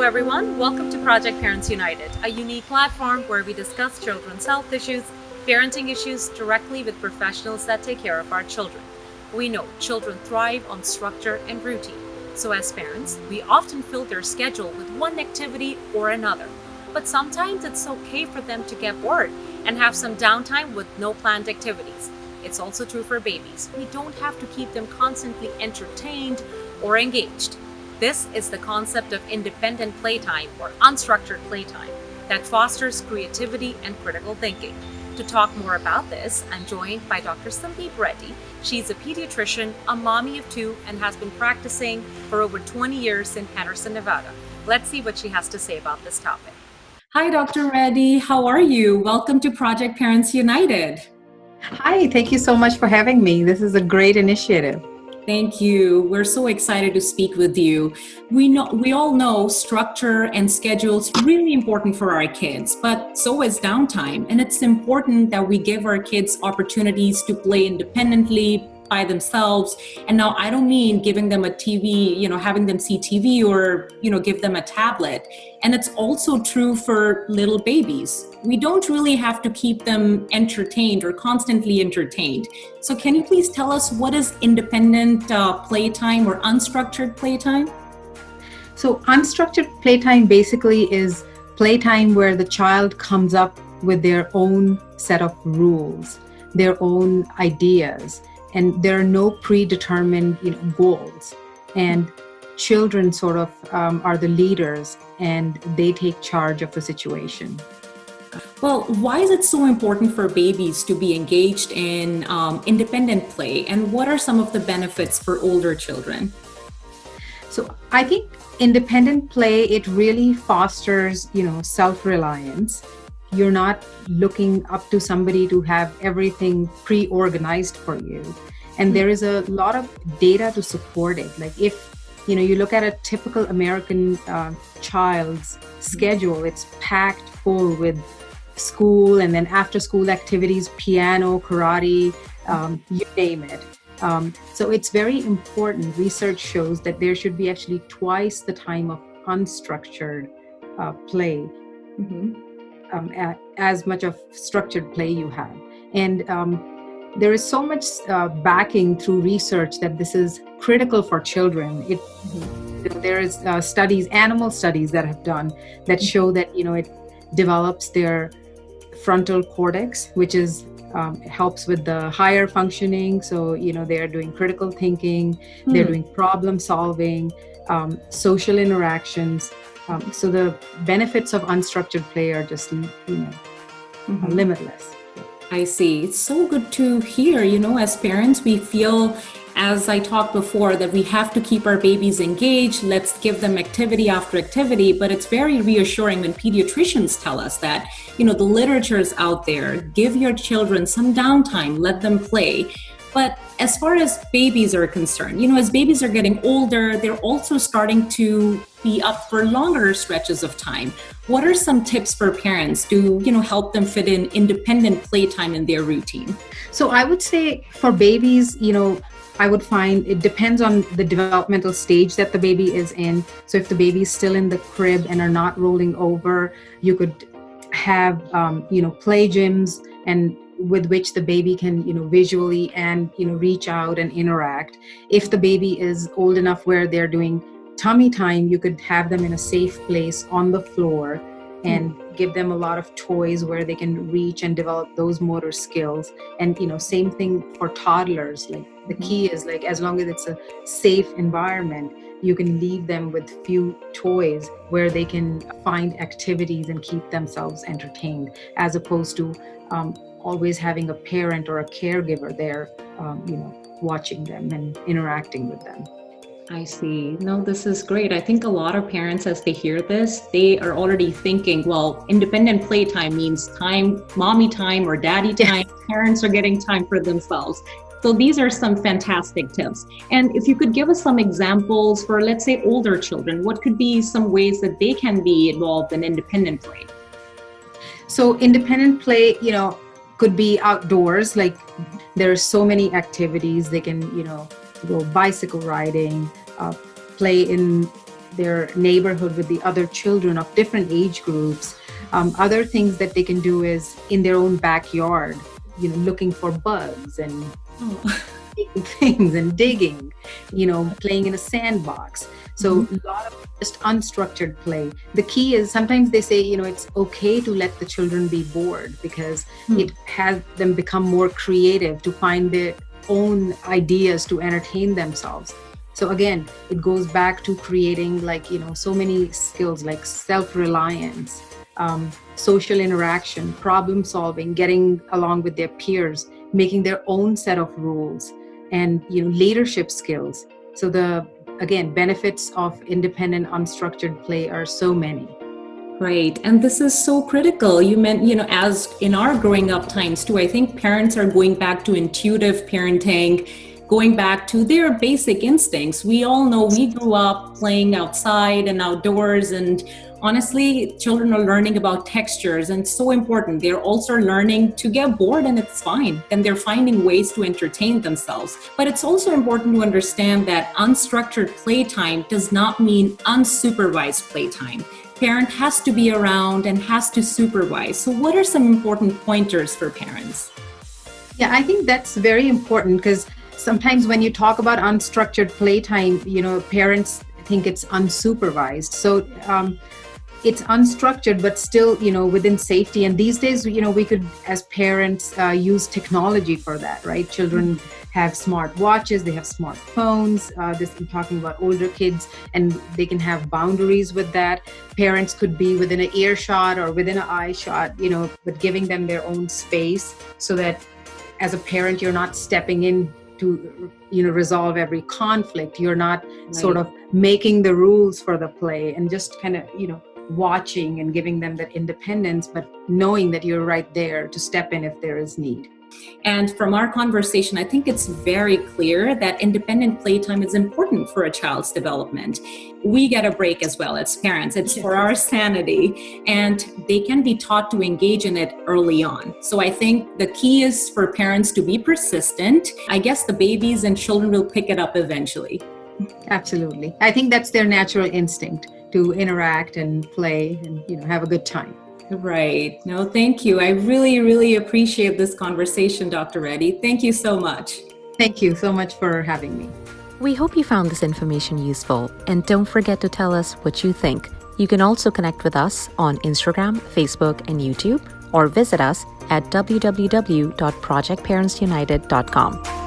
everyone. Welcome to Project Parents United, a unique platform where we discuss children's health issues, parenting issues directly with professionals that take care of our children. We know children thrive on structure and routine. So as parents, we often fill their schedule with one activity or another. But sometimes it's okay for them to get bored and have some downtime with no planned activities. It's also true for babies. We don't have to keep them constantly entertained or engaged. This is the concept of independent playtime or unstructured playtime that fosters creativity and critical thinking. To talk more about this, I'm joined by Dr. Sandeep Reddy. She's a pediatrician, a mommy of two, and has been practicing for over 20 years in Henderson, Nevada. Let's see what she has to say about this topic. Hi, Dr. Reddy. How are you? Welcome to Project Parents United. Hi, thank you so much for having me. This is a great initiative. Thank you. We're so excited to speak with you. We all know structure and schedule is really important for our kids, but so is downtime. And it's important that we give our kids opportunities to play independently by themselves. And now I don't mean giving them a TV, having them see TV or, give them a tablet. And it's also true for little babies. We don't really have to keep them entertained or constantly entertained. So can you please tell us what is independent playtime or unstructured playtime? So unstructured playtime basically is playtime where the child comes up with their own set of rules, their own ideas, and there are no predetermined goals. And children sort of are the leaders and they take charge of the situation. Well, why is it so important for babies to be engaged in independent play? And what are some of the benefits for older children? So I think independent play, it really fosters, self-reliance. You're not looking up to somebody to have everything pre-organized for you. And there is a lot of data to support it. Like if, you look at a typical American child's schedule, it's packed full with school and then after school activities, piano, karate, you name it. So it's very important. Research shows that there should be actually twice the time of unstructured play. As much of structured play you have. And there is so much backing through research that this is critical for children. There is animal studies that have done that show that, it develops their frontal cortex, which is helps with the higher functioning. So, they're doing critical thinking, they're doing problem solving, social interactions. So the benefits of unstructured play are just, limitless. I see. It's so good to hear, as parents, we feel, as I talked before, that we have to keep our babies engaged. Let's give them activity after activity. But it's very reassuring when pediatricians tell us that, the literature is out there. Give your children some downtime, let them play. But as far as babies are concerned, as babies are getting older, they're also starting to be up for longer stretches of time. What are some tips for parents to, help them fit in independent playtime in their routine? So I would say for babies, I would find it depends on the developmental stage that the baby is in. So if the baby is still in the crib and are not rolling over, you could have, play gyms and with which the baby can, visually and, reach out and interact. If the baby is old enough where they're doing tummy time, you could have them in a safe place on the floor and give them a lot of toys where they can reach and develop those motor skills. And, same thing for toddlers. Like the key is as long as it's a safe environment, you can leave them with few toys where they can find activities and keep themselves entertained, as opposed to always having a parent or a caregiver there, watching them and interacting with them. I see. No, this is great. I think a lot of parents, as they hear this, they are already thinking, well, independent playtime means time, mommy time or daddy time. Parents are getting time for themselves. So these are some fantastic tips. And if you could give us some examples for, let's say, older children, what could be some ways that they can be involved in independent play? So independent play, could be outdoors. Like there are so many activities. They can, go bicycle riding, play in their neighborhood with the other children of different age groups. Other things that they can do is in their own backyard, looking for bugs and taking things and digging, playing in a sandbox. So a lot of just unstructured play. The key is sometimes they say, it's okay to let the children be bored because it has them become more creative to find their own ideas to entertain themselves. So again, it goes back to creating so many skills like self-reliance, social interaction, problem solving, getting along with their peers, making their own set of rules, and leadership skills. So again, benefits of independent unstructured play are so many. Right. And this is so critical. You meant, as in our growing up times too, I think parents are going back to intuitive parenting, going back to their basic instincts. We all know we grew up playing outside and outdoors, and honestly, children are learning about textures, and it's so important. They're also learning to get bored, and it's fine. And they're finding ways to entertain themselves. But it's also important to understand that unstructured playtime does not mean unsupervised playtime. Parent has to be around and has to supervise. So what are some important pointers for parents? Yeah, I think that's very important because sometimes when you talk about unstructured playtime, parents think it's unsupervised. So it's unstructured, but still, within safety. And these days, we could, as parents, use technology for that, right? Children have smart watches, they have smartphones. I'm talking about older kids, and they can have boundaries with that. Parents could be within an earshot or within an eye shot, but giving them their own space so that as a parent, you're not stepping in to resolve every conflict. You're not sort of making the rules for the play, and just kind of watching and giving them that independence, but knowing that you're right there to step in if there is need. And from our conversation, I think it's very clear that independent playtime is important for a child's development. We get a break as well as parents. It's for our sanity, and they can be taught to engage in it early on. So I think the key is for parents to be persistent. I guess the babies and children will pick it up eventually. Absolutely. I think that's their natural instinct to interact and play and have a good time. Right. No, thank you. I really, really appreciate this conversation, Dr. Reddy. Thank you so much. Thank you so much for having me. We hope you found this information useful, and don't forget to tell us what you think. You can also connect with us on Instagram, Facebook, and YouTube, or visit us at www.projectparentsunited.com.